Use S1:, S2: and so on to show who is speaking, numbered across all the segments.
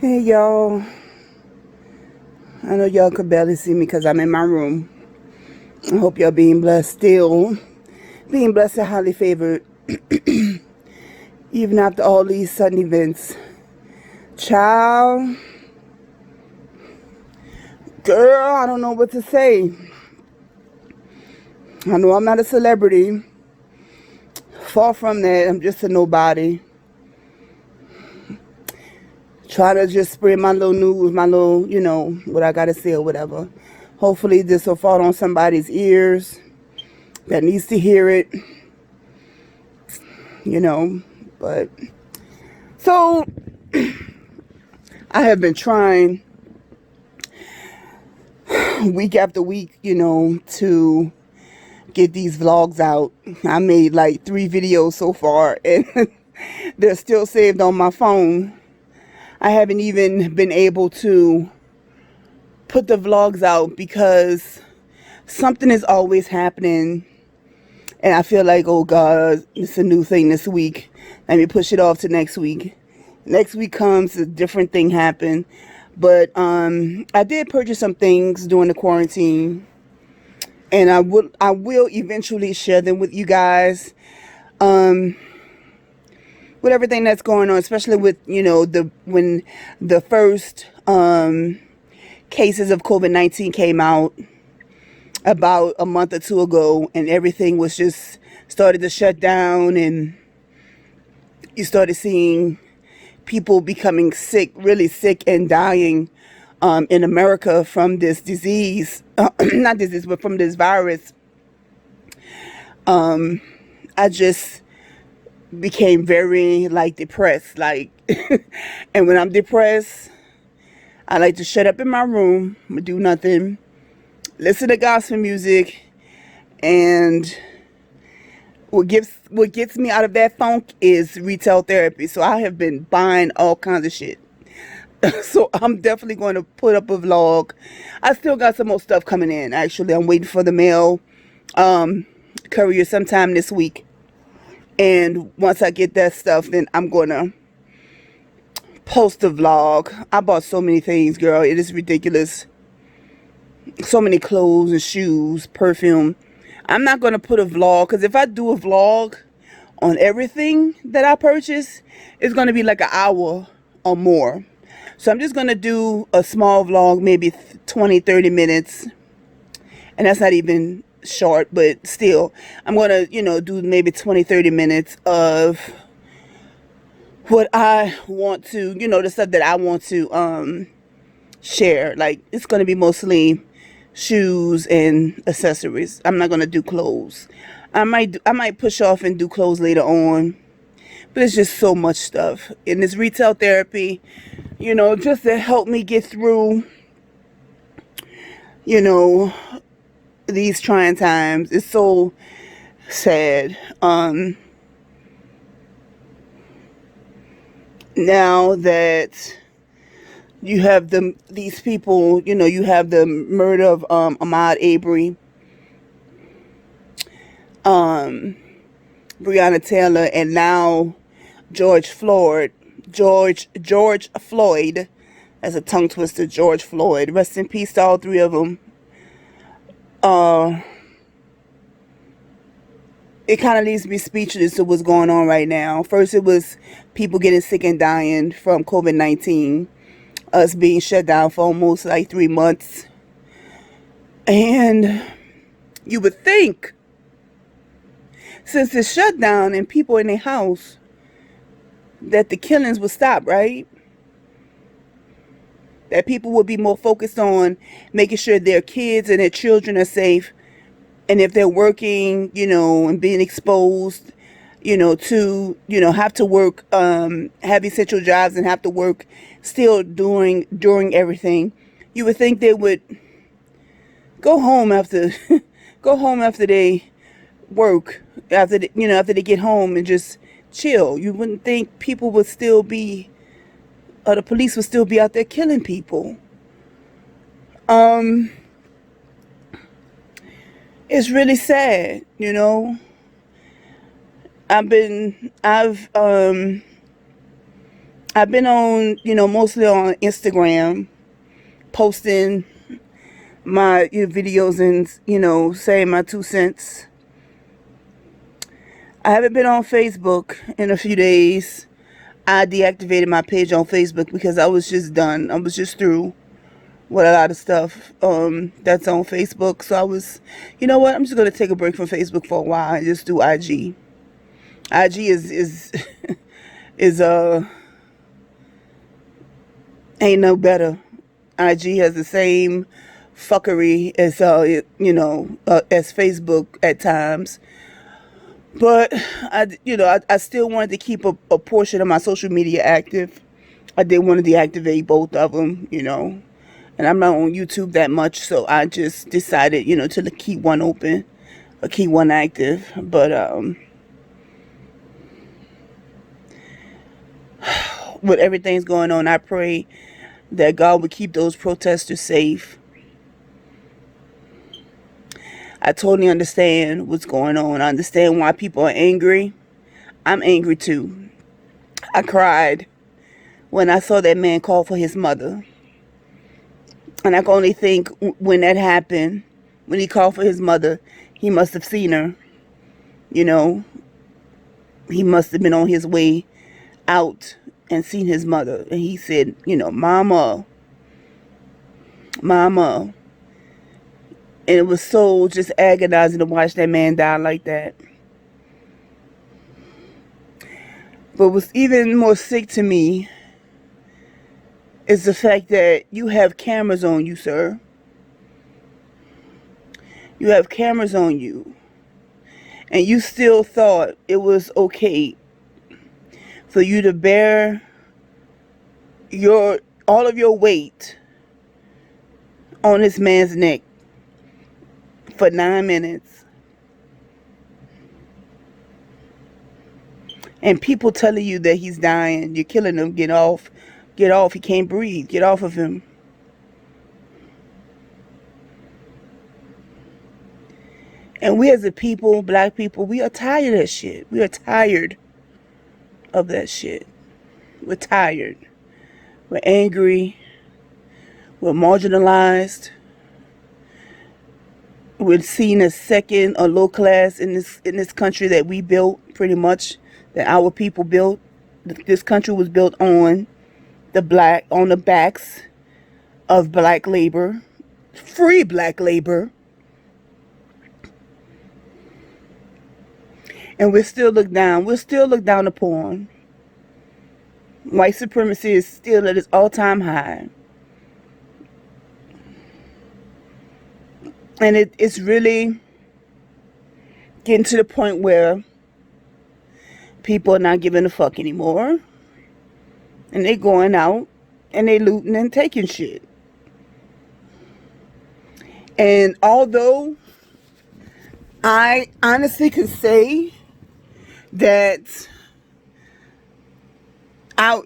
S1: Hey y'all, I know y'all could barely see me because I'm in my room. I hope y'all being blessed still. Being blessed and highly favored. Even after all these sudden events. Child, girl, I don't know what to say. I know I'm not a celebrity. Far from that, I'm just a nobody. Try to just spread my little news, my little, what I gotta say or whatever. Hopefully this will fall on somebody's ears that needs to hear it, but so I have been trying week after week, to get these vlogs out. I made like 3 videos so far and they're still saved on my phone. I haven't even been able to put the vlogs out because something is always happening and I feel like, oh God, it's a new thing this week. Let me push it off to next week. Next week comes, a different thing happen. But I did purchase some things during the quarantine, and I will eventually share them with you guys. With everything that's going on, especially with when the first cases of COVID-19 came out about a month or two ago, and everything was just started to shut down, and you started seeing people becoming sick, really sick, and dying in America from this disease, not disease, but from this virus. I just became very depressed, and when I'm depressed, I like to shut up in my room, do nothing, listen to gospel music, and what gets me out of that funk is retail therapy. So I have been buying all kinds of shit. So I'm definitely going to put up a vlog. I still got some more stuff coming in. Actually, I'm waiting for the mail courier sometime this week. And once I get that stuff, then I'm going to post a vlog. I bought so many things, girl. It is ridiculous. So many clothes and shoes, perfume. I'm not going to put a vlog because if I do a vlog on everything that I purchase, it's going to be like an hour or more. So I'm just going to do a small vlog, maybe 20-30 minutes. And that's not even short, but still, I'm going to, do maybe 20-30 minutes of what I want to, the stuff that I want to share. Like, it's going to be mostly shoes and accessories. I'm not going to do clothes. I might push off and do clothes later on. But it's just so much stuff. And this retail therapy, just to help me get through, these trying times. It's so sad. Now that you have these people, you have the murder of Ahmaud Arbery, Breonna Taylor, and now George Floyd. George Floyd. That's a tongue twister. George Floyd. Rest in peace to all 3 of them. It kind of leaves me speechless to what's going on right now. First, it was people getting sick and dying from COVID-19. Us being shut down for almost 3 months. And you would think, since it's shut down and people in their house, that the killings would stop, right? That people would be more focused on making sure their kids and their children are safe. And if they're working, and being exposed, to, have to work, have essential jobs and have to work still during everything, you would think they would go home after, go home after they work, after they get home and just chill. You wouldn't think people would still be, or the police would still be out there killing people. It's really sad, I've I've been on, mostly on Instagram, posting my videos and, saying my 2 cents. I haven't been on Facebook in a few days. I deactivated my page on Facebook because I was just done. I was just through with a lot of stuff that's on Facebook. So I was, you know what? I'm just gonna take a break from Facebook for a while and just do IG. IG is is ain't no better. IG has the same fuckery as as Facebook at times. But I still wanted to keep a portion of my social media active. I did want to deactivate both of them, and I'm not on YouTube that much, so I just decided, to keep one open or keep one active. But with everything's going on, I pray that God would keep those protesters safe. I totally understand what's going on. I understand why people are angry. I'm angry too. I cried when I saw that man call for his mother. And I can only think when that happened, when he called for his mother, he must have seen her. You know, he must have been on his way out and seen his mother. And he said, mama, mama. And it was so just agonizing to watch that man die like that. But what's even more sick to me is the fact that you have cameras on you, sir. You have cameras on you. And you still thought it was okay for you to bear all of your weight on this man's neck for 9 minutes. And people telling you that he's dying, you're killing him, get off, he can't breathe, get off of him. And we as a people, black people, we are tired of that shit. We are tired of that shit. We're tired. We're angry. We're marginalized. We're seen as second or low class in this country that we built, pretty much, that our people built. This country was built on the backs of black labor, free black labor. And we're still looked down. We're still looked down upon. White supremacy is still at its all-time high. And it's really getting to the point where people are not giving a fuck anymore. And they going out and they looting and taking shit. And although I honestly can say that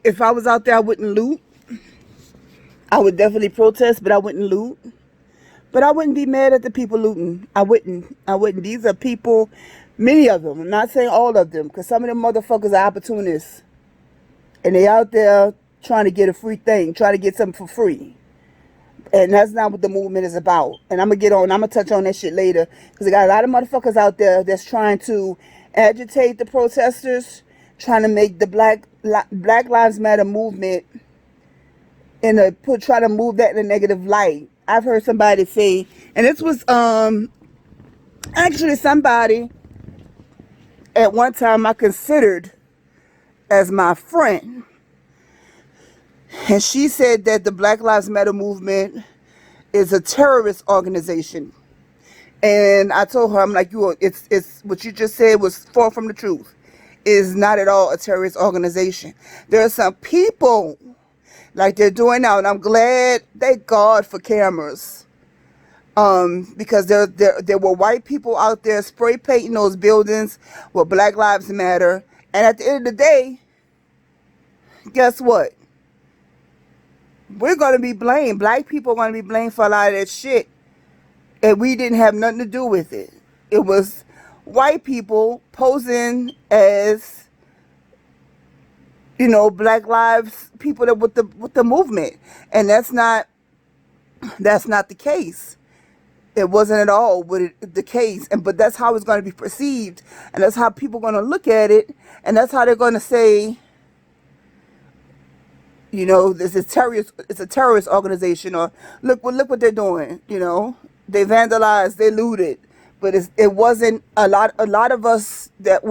S1: if I was out there, I wouldn't loot. I would definitely protest, but I wouldn't loot. But I wouldn't be mad at the people looting. I wouldn't. These are people, many of them. I'm not saying all of them, because some of them motherfuckers are opportunists. And they out there trying to get a free thing, trying to get something for free. And that's not what the movement is about. And I'm going to touch on that shit later. Because I got a lot of motherfuckers out there that's trying to agitate the protesters, trying to make the Black Lives Matter movement try to move that in a negative light. I've heard somebody say, and this was actually somebody at one time I considered as my friend. And she said that the Black Lives Matter movement is a terrorist organization. And I told her, I'm like, it's what you just said was far from the truth. Is not at all a terrorist organization. There are some people like they're doing now, and I'm glad, thank God for cameras. Because there were white people out there spray painting those buildings with Black Lives Matter. And at the end of the day, guess what? We're going to be blamed. Black people are going to be blamed for a lot of that shit. And we didn't have nothing to do with it. It was white people posing as Black lives people that with the movement, and that's not the case. It wasn't at all the case, but that's how it's going to be perceived, and that's how people are going to look at it, and that's how they're going to say, this is terrorist. It's a terrorist organization, or look what they're doing. They vandalized, they looted, but it wasn't a lot. A lot of us that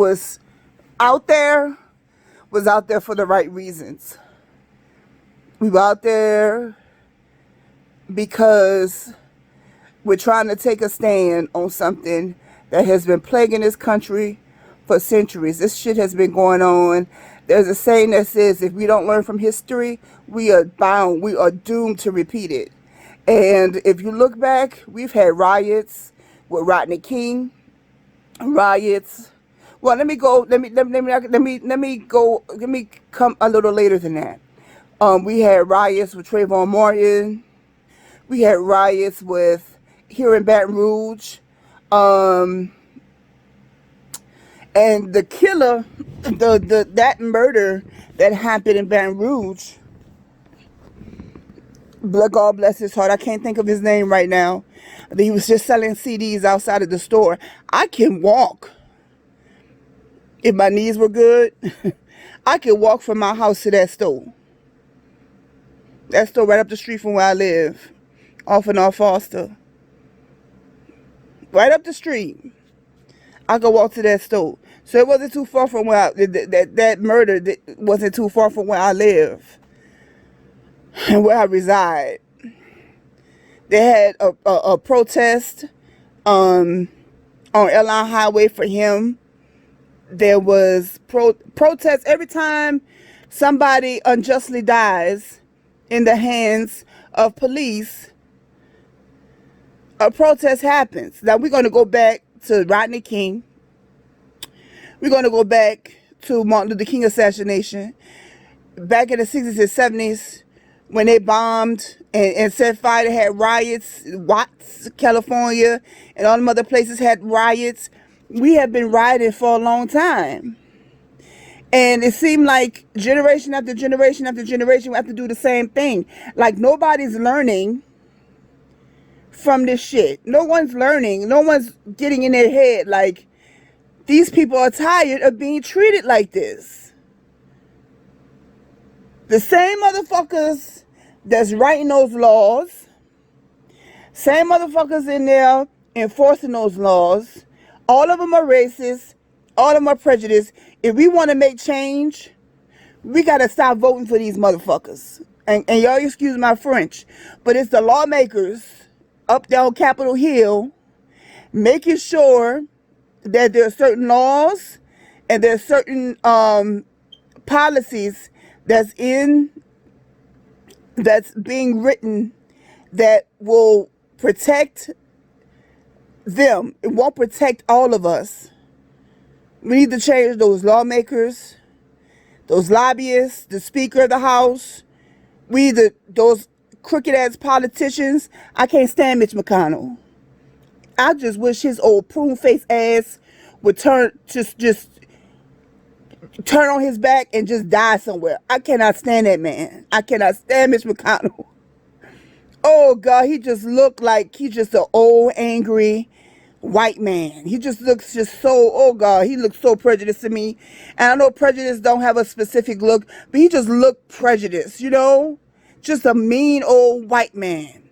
S1: out there was out there for the right reasons. We were out there because we're trying to take a stand on something that has been plaguing this country for centuries. This shit has been going on. There's a saying that says if we don't learn from history, we are doomed to repeat it. And if you look back, we've had riots with Rodney King, riots. Well, let me come a little later than that. We had riots with Trayvon Martin. We had riots here in Baton Rouge. And the killer, that murder that happened in Baton Rouge, God bless his heart, I can't think of his name right now. He was just selling CDs outside of the store. I can walk. If my knees were good, I could walk from my house to that store. That store right up the street from where I live, off and off Foster. Right up the street. I could walk to that store. So it wasn't too far from where that murder wasn't too far from where I live and where I reside. They had a protest on Airline Highway for him. There was protests every time somebody unjustly dies in the hands of police. A protest happens. Now we're going to go back to Rodney King. We're going to go back to Martin Luther King assassination. Back in the 60s and 70s, when they bombed and set fire, they had riots. Watts, California, and all them other places had riots. We have been rioting for a long time. And it seemed like generation after generation after generation, we have to do the same thing. Like nobody's learning from this shit. No one's learning. No one's getting in their head like these people are tired of being treated like this. The same motherfuckers that's writing those laws, same motherfuckers in there enforcing those laws, all of them are racist, all of them are prejudiced. If we want to make change, we got to stop voting for these motherfuckers. And y'all excuse my French, but it's the lawmakers up there on Capitol Hill making sure that there are certain laws and there are certain policies that's being written that will protect them. It won't protect all of us. We need to change those lawmakers, those lobbyists, the Speaker of the House. Those crooked ass politicians. I can't stand Mitch McConnell. I just wish his old prune face ass would just turn on his back and just die somewhere. I cannot stand that man. I cannot stand Mitch McConnell. Oh God, he just looked like he's just an old angry white man. He just looks oh God, he looks so prejudiced to me. And I know prejudice don't have a specific look, but he just looked prejudiced, just a mean old white man.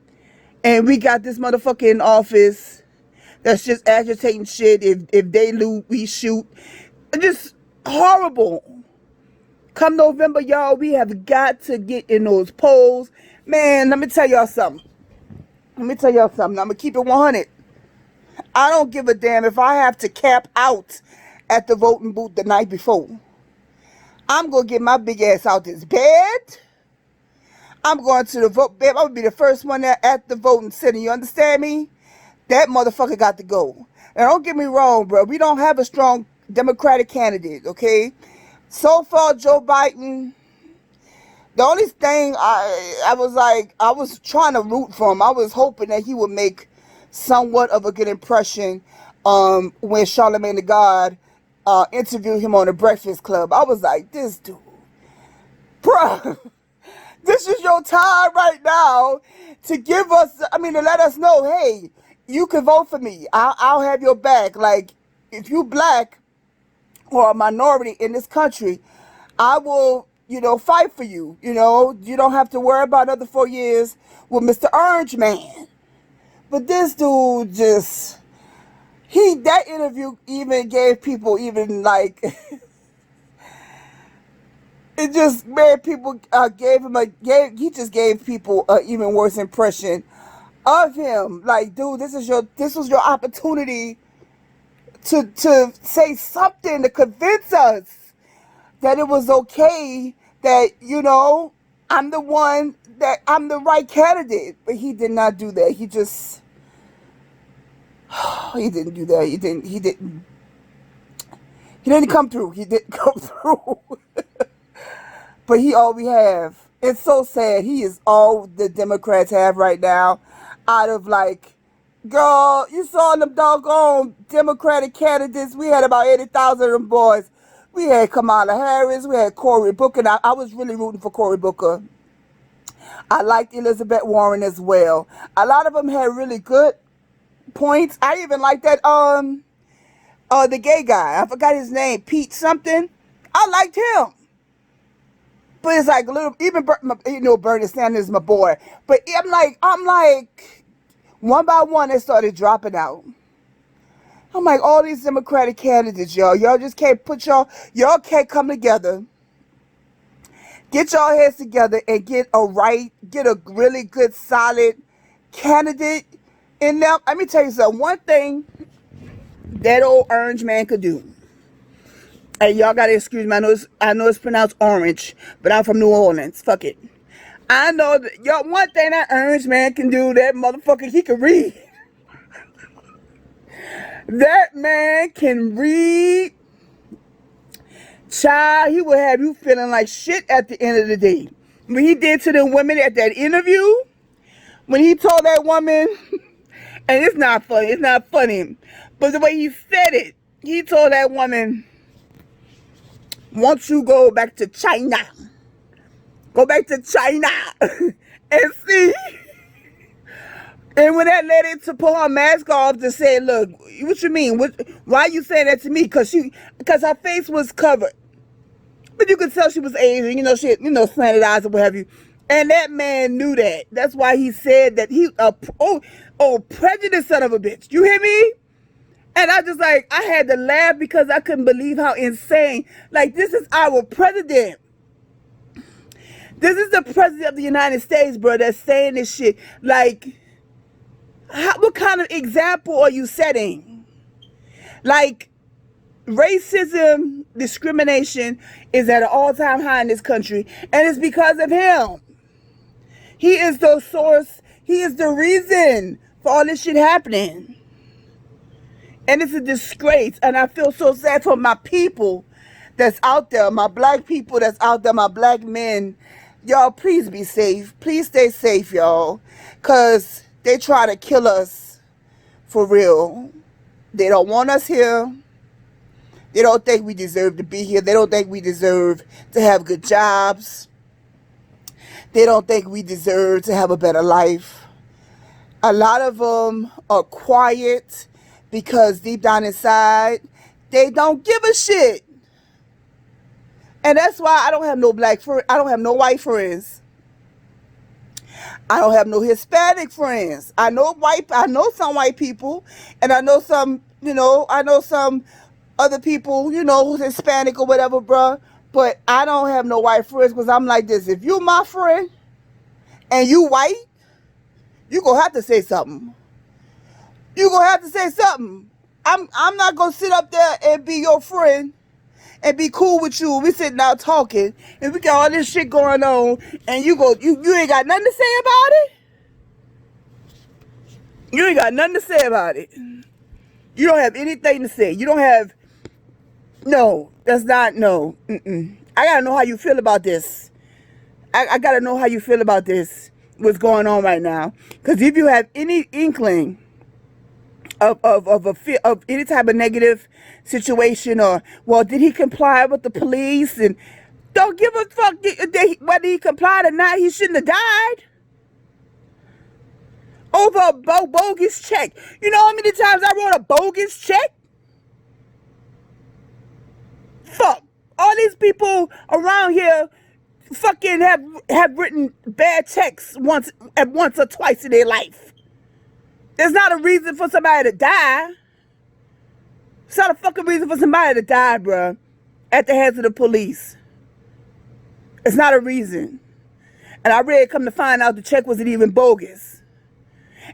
S1: And we got this motherfucker in office that's just agitating shit. If they loot, we shoot. Just horrible. Come November, y'all, we have got to get in those polls. Man, let me tell y'all something. I'm going to keep it 100. I don't give a damn if I have to cap out at the voting booth the night before. I'm going to get my big ass out this bed. I'm going to the vote. Babe, I would be the first one there at the voting center. You understand me? That motherfucker got to go. Now, don't get me wrong, bro. We don't have a strong Democratic candidate, okay? So far, Joe Biden, the only thing I was trying to root for him. I was hoping that he would make somewhat of a good impression when Charlamagne the God interviewed him on the Breakfast Club. I was like, this dude. Bruh, this is your time right now to give us, I mean, to let us know, hey, you can vote for me. I'll have your back. Like, if you black or a minority in this country, I will, fight for you. You don't have to worry about another 4 years with Mr. Orange Man. But this dude just, that interview even gave people even like, it just made people, he just gave people an even worse impression of him. Like, dude, this was your opportunity to say something to convince us that it was okay, that, I'm the right candidate. But he did not do that. He didn't do that. He didn't come through. He didn't come through. But he all we have. It's so sad. He is all the Democrats have right now. Out of like, girl, you saw them doggone Democratic candidates. We had about 80,000 of them boys. We had Kamala Harris. We had Cory Booker. I was really rooting for Cory Booker. I liked Elizabeth Warren as well. A lot of them had really good points. I even like that the gay guy. I forgot his name. Pete something. I liked him. But it's like a little, even Bernie Sanders is my boy. But I'm like, one by one they started dropping out. I'm like, all these Democratic candidates, y'all just can't y'all can't come together. Get y'all heads together and get a really good, solid candidate in there. Let me tell you something. One thing that old orange man could do. Hey, y'all gotta excuse me. I know it's pronounced orange, but I'm from New Orleans. Fuck it. I know that, y'all. One thing that orange man can do, that motherfucker, he can read. That man can read. Child, he will have you feeling like shit at the end of the day. When he did to the women at that interview, when he told that woman, and it's not funny, but the way he said it, he told that woman, once you go back to China, and see. And when that lady to pull her mask off to say, look, what you mean? Why you saying that to me? Because her face was covered. But you could tell she was Asian, she had, slanted eyes or what have you. And that man knew that. That's why he said that prejudiced son of a bitch. You hear me? And I had to laugh because I couldn't believe how insane. Like, this is our president. This is the president of the United States, bro, that's saying this shit. Like, what kind of example are you setting? Like, racism, discrimination is at an all-time high in this country, and it's because of him. He is the source. He is the reason for all this shit happening. And it's a disgrace, and I feel so sad for my people that's out there, my black people that's out there, my black men. Y'all, please be safe. Please stay safe, y'all, because they try to kill us for real. They don't want us here. They don't think we deserve to be here. They don't think we deserve to have good jobs. They don't think we deserve to have a better life. A lot of them are quiet because deep down inside, they don't give a shit. And that's why I don't have no I don't have no white friends. I don't have no Hispanic friends. I know some white people, and I know some other people, who's Hispanic or whatever, bruh. But I don't have no white friends because I'm like this. If you my friend and you white, you gonna have to say something. You gonna have to say something. I'm not gonna sit up there and be your friend and be cool with you. We sitting out talking and we got all this shit going on, and you ain't got nothing to say about it. You ain't got nothing to say about it. You don't have anything to say. You don't have. No, that's not. No. I gotta know how you feel about this. I gotta know how you feel about this. What's going on right now? Because if you have any inkling of any type of negative situation, or, well, did he comply with the police? And Don't give a fuck whether he complied or not. He shouldn't have died over a bogus check. You know how many times I wrote a bogus check? Fuck. All these people around here fucking have written bad checks once or twice in their life. There's not a reason for somebody to die. It's not a fucking reason for somebody to die, bruh, at the hands of the police. It's not a reason. And I really come to find out the check wasn't even bogus.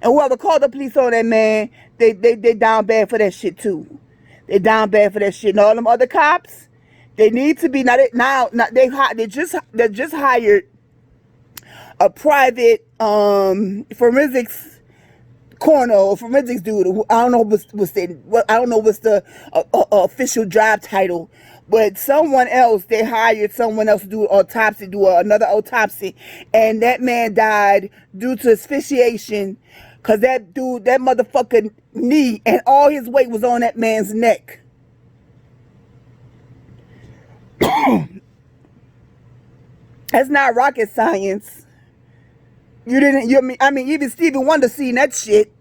S1: And whoever called the police on that man, they down bad for that shit too. They down bad for that shit. And all them other cops, they need to be they just hired a private forensics coroner or forensics dude. I don't know what's the official job title, but they hired someone else to do another autopsy, and that man died due to asphyxiation, cause that motherfucking knee and all his weight was on that man's neck. That's not rocket science. Even Stevie Wonder seen that shit.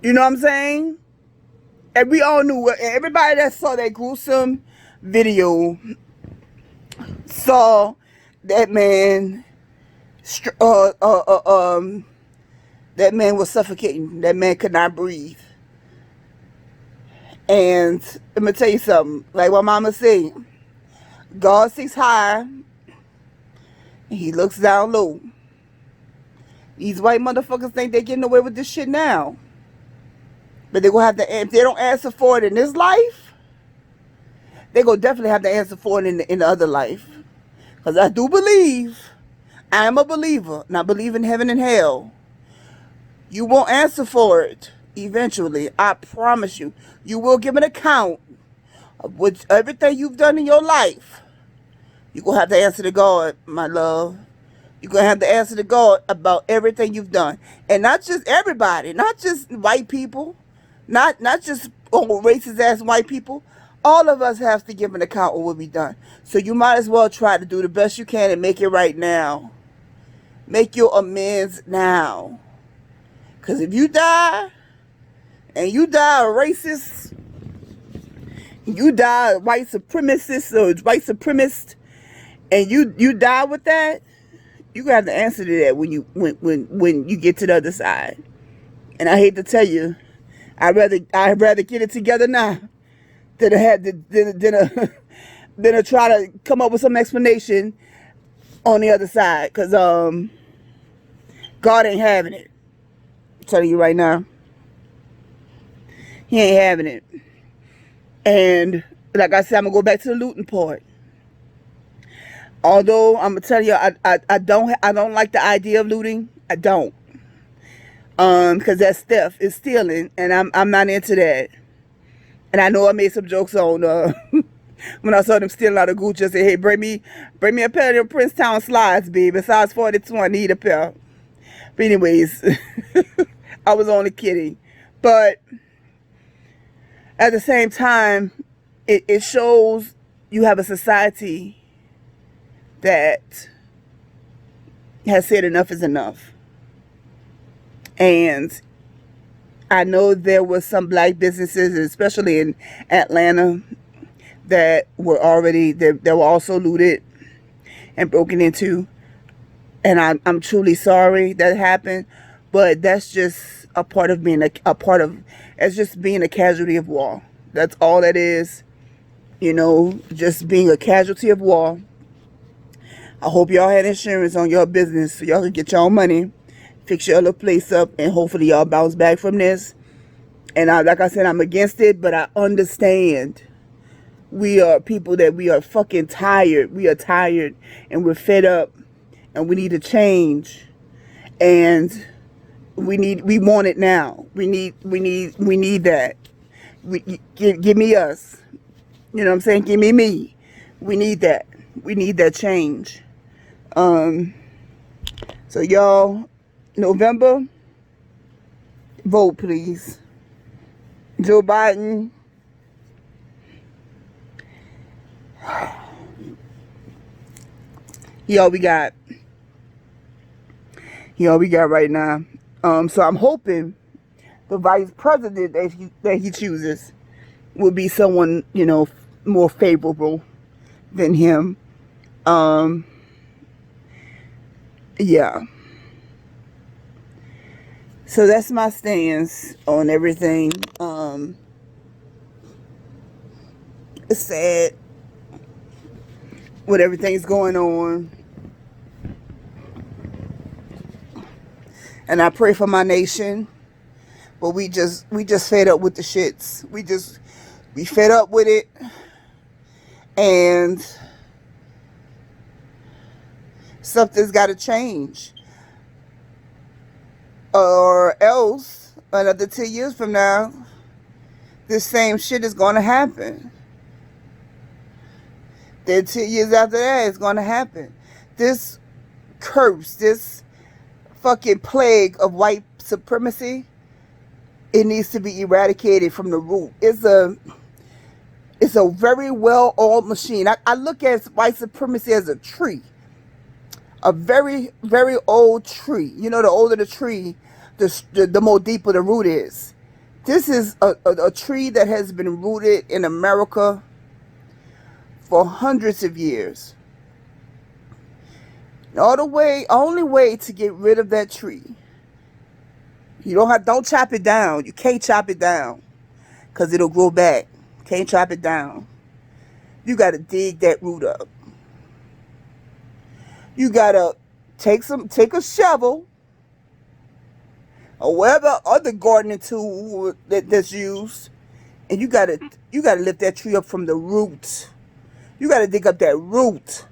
S1: You know what I'm saying? And we all knew, everybody that saw that gruesome video saw that man, that man was suffocating. That man could not breathe. And let me tell you something, like what mama said, God sits high and he looks down low. These white motherfuckers think they're getting away with this shit now. But they're going to have to, if they don't answer for it in this life, they're going to definitely have to answer for it in the other life. Because I do believe, I am a believer, and I believe in heaven and hell. You won't answer for it eventually. I promise you. You will give an account of everything you've done in your life. You're going to have to answer to God, my love. You're going to have to answer to God about everything you've done. And not just everybody. Not just white people. Not just racist ass white people. All of us have to give an account of what we've done. So you might as well try to do the best you can and make it right now. Make your amends now. Because if you die, and you die a racist, you die a white supremacist or white supremacist, and you die with that, you got to answer to that when you get to the other side. And I hate to tell you, I'd rather get it together now than to try to come up with some explanation on the other side, because God ain't having it. I'm telling you right now, he ain't having it. And like I said, I'm gonna go back to the looting part. Although I'm gonna tell you, I don't like the idea of looting. I don't, because that's theft, it's stealing, and I'm not into that. And I know I made some jokes on when I saw them stealing out of Gucci. I said, hey, bring me a pair of them Princetown slides, baby. Size 42, I need a pair. But anyways, I was only kidding. But at the same time, it shows you have a society that has said enough is enough. And I know there was some black businesses, especially in Atlanta, that were also looted and broken into. And I'm truly sorry that happened, but that's just a part of being it's just being a casualty of war. That's all that is, just being a casualty of war. I hope y'all had insurance on your business so y'all can get your own money, fix your other place up, and hopefully y'all bounce back from this. And like I said, I'm against it, but I understand. We are people that we are fucking tired. We are tired and we're fed up and we need to change. And we want it now. We need that. Give me us. You know what I'm saying? Give me. We need that. We need that change. So y'all, November, vote please. Joe Biden, He all we got. He all we got right now. So I'm hoping the vice president that he chooses will be someone, you know, more favorable than him. Yeah. So that's my stance on everything. It's sad what everything's going on. And I pray for my nation. But we just fed up with the shits. We fed up with it. And something's got to change. Or else, another 10 years from now, this same shit is going to happen. Then 10 years after that, it's going to happen. This curse, this fucking plague of white supremacy, it needs to be eradicated from the root. It's a very well-oiled machine. I look at white supremacy as a tree. A very, very old tree. You know, the older the tree, the more deeper the root is. This is a tree that has been rooted in America for hundreds of years. Only way to get rid of that tree. Don't chop it down. You can't chop it down because it'll grow back. Can't chop it down. You got to dig that root up. You got to take a shovel or whatever other gardening tool that's used, and you got to lift that tree up from the root. You got to dig up that root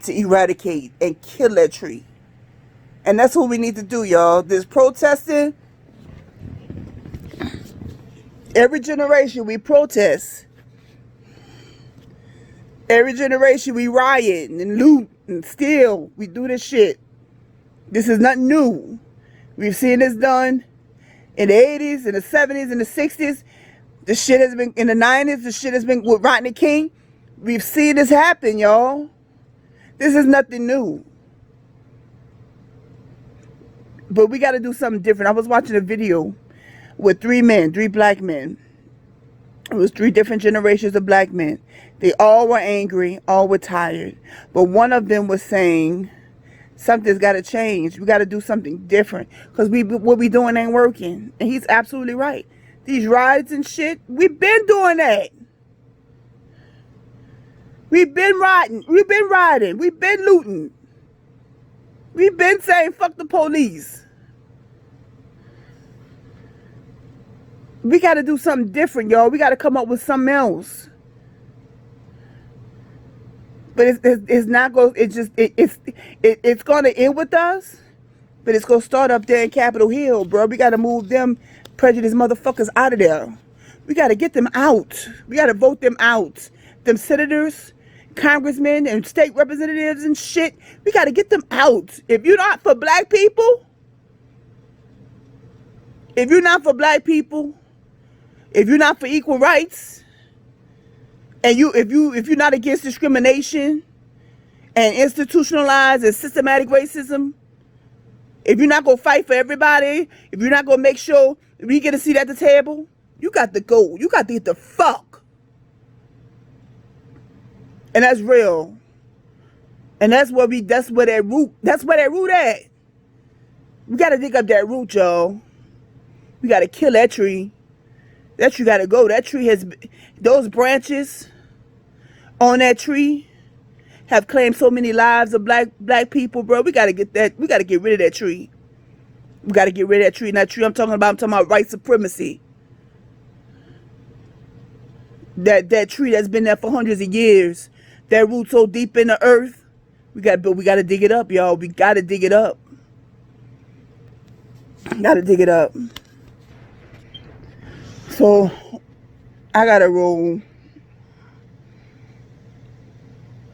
S1: to eradicate and kill that tree. And that's what we need to do, y'all. This protesting, every generation we protest. Every generation we riot and loot and steal. We do this shit. This is nothing new. We've seen this done in the 80s, in the 70s, in the 60s. This shit has been in the 90s. This shit has been with Rodney King. We've seen this happen, y'all. This is nothing new. But we got to do something different. I was watching a video with three black men. It was 3 different generations of black men. They all were angry, all were tired. But one of them was saying, something's got to change. We got to do something different. Because what we doing ain't working. And he's absolutely right. These riots and shit, we've been doing that. We've been rioting. We've been looting. We've been saying, fuck the police. We got to do something different, y'all. We got to come up with something else. But it's not going. It's going to end with us. But it's going to start up there in Capitol Hill, bro. We got to move them prejudiced motherfuckers out of there. We got to get them out. We got to vote them out. Them senators, congressmen, and state representatives and shit. We got to get them out. If you're not for black people, if you're not for equal rights, and if you're not against discrimination and institutionalized and systematic racism, if you're not gonna fight for everybody, if you're not gonna make sure we get a seat at the table, you got to go. You got to get the fuck. And that's real. And that's where that root at. We gotta dig up that root, y'all. We gotta kill that tree. That tree gotta go. That tree those branches on that tree have claimed so many lives of black people, bro. We gotta get rid of that tree. We gotta get rid of that tree. And that tree I'm talking about white supremacy. That tree that's been there for hundreds of years. That root so deep in the earth. We gotta dig it up, y'all. We gotta dig it up. Gotta dig it up. So I gotta roll.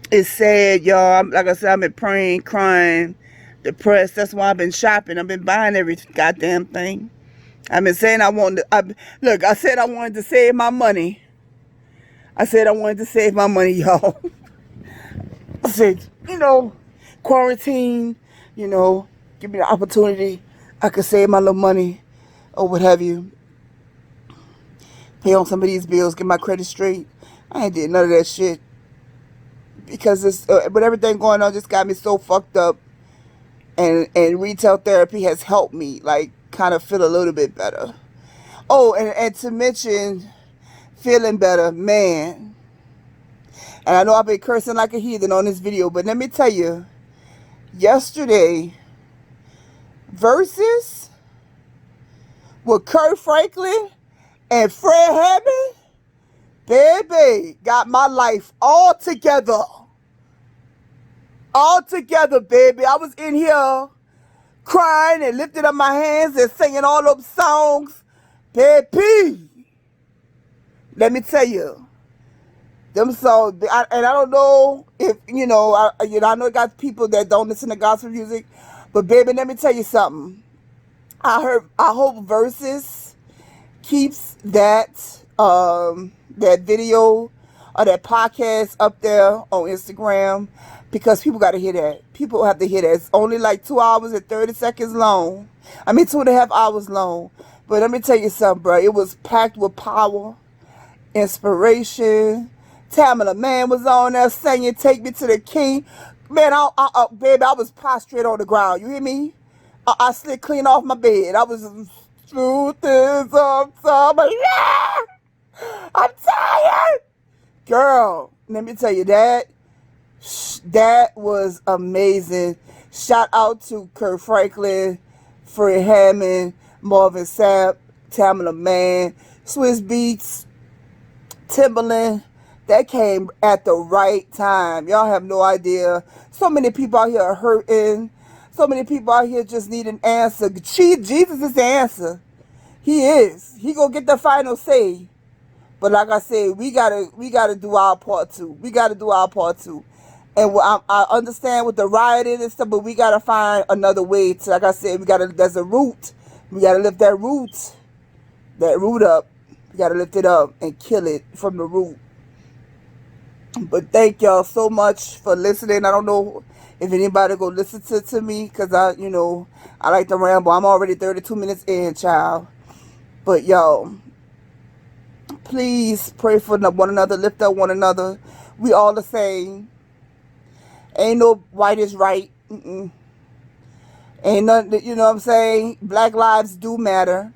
S1: It's sad, y'all. Like I said, I've been praying, crying, depressed. That's why I've been shopping. I've been buying every goddamn thing. I've been saying I said I wanted to save my money. I said I wanted to save my money, y'all. I said, quarantine, you know, give me the opportunity. I could save my little money or what have you. Pay on some of these bills, get my credit straight. I ain't did none of that shit because it's with everything going on, just got me so fucked up. And retail therapy has helped me like kind of feel a little bit better. Oh, and to mention feeling better, man. And I know I've been cursing like a heathen on this video, but let me tell you, yesterday, Versus with Kurt Franklin and Fred Hammond, baby, got my life all together. All together, baby. I was in here crying and lifting up my hands and singing all those songs. Baby, let me tell you, them songs, and I don't know if, I know it got people that don't listen to gospel music, but baby, let me tell you something. I hope Versus keeps that video or that podcast up there on Instagram, because people got to hear that. People have to hear that. It's only like 2 hours and 30 seconds long. I mean, 2.5 hours long. But let me tell you something, bro. It was packed with power, inspiration. Tamala Man was on there singing "Take Me to the King." Man, baby, I was prostrate on the ground. You hear me? I slid clean off my bed. I was, truth is up, yeah! I'm tired. Girl, let me tell you that was amazing. Shout out to Kurt Franklin, Fred Hammond, Marvin Sapp, Tamala Man, Swiss Beats, Timberland. That came at the right time. Y'all have no idea. So many people out here are hurting. So many people out here just need an answer. Jesus is the answer. He is. He gonna get the final say. But like I said, we gotta do our part too. We gotta do our part too. And I understand with the rioting and stuff, but we gotta find another way to. Like I said, there's a root. We gotta lift that root up. We gotta lift it up and kill it from the root. But thank y'all so much for listening. I don't know if anybody go listen to me, because I like to ramble. I'm already 32 minutes in, child. But y'all, please pray for one another, lift up one another. We all the same. Ain't no white is right. Ain't nothing, you know what I'm saying? Black lives do matter.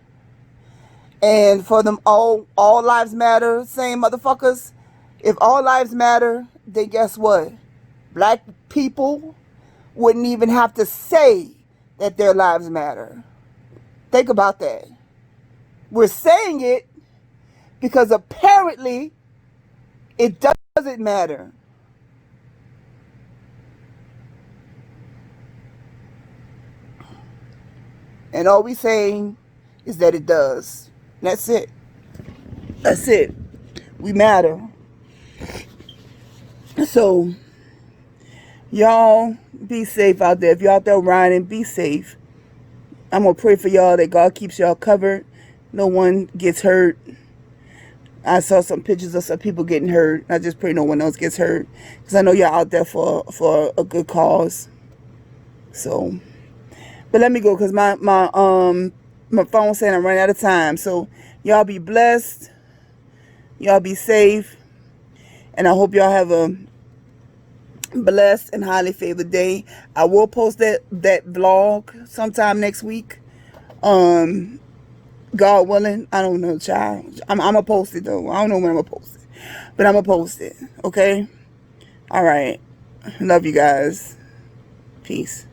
S1: And for them all lives matter, same motherfuckers. If all lives matter, then guess what? Black people wouldn't even have to say that their lives matter. Think about that. We're saying it because apparently it doesn't matter. And all we saying is that it does. That's it. That's it. We matter. So, y'all be safe out there. If you're out there riding, be safe. I'm going to pray for y'all that God keeps y'all covered. No one gets hurt. I saw some pictures of some people getting hurt. I just pray no one else gets hurt, because I know y'all out there for a good cause. So, but let me go, because my phone's saying I'm running out of time. So, y'all be blessed. Y'all be safe. And I hope y'all have a blessed and highly favored day. I will post that vlog sometime next week. God willing. I don't know, child. I'm gonna post it though. I don't know when I'm gonna post it, but I'm gonna post it. Okay. All right. Love you guys. Peace.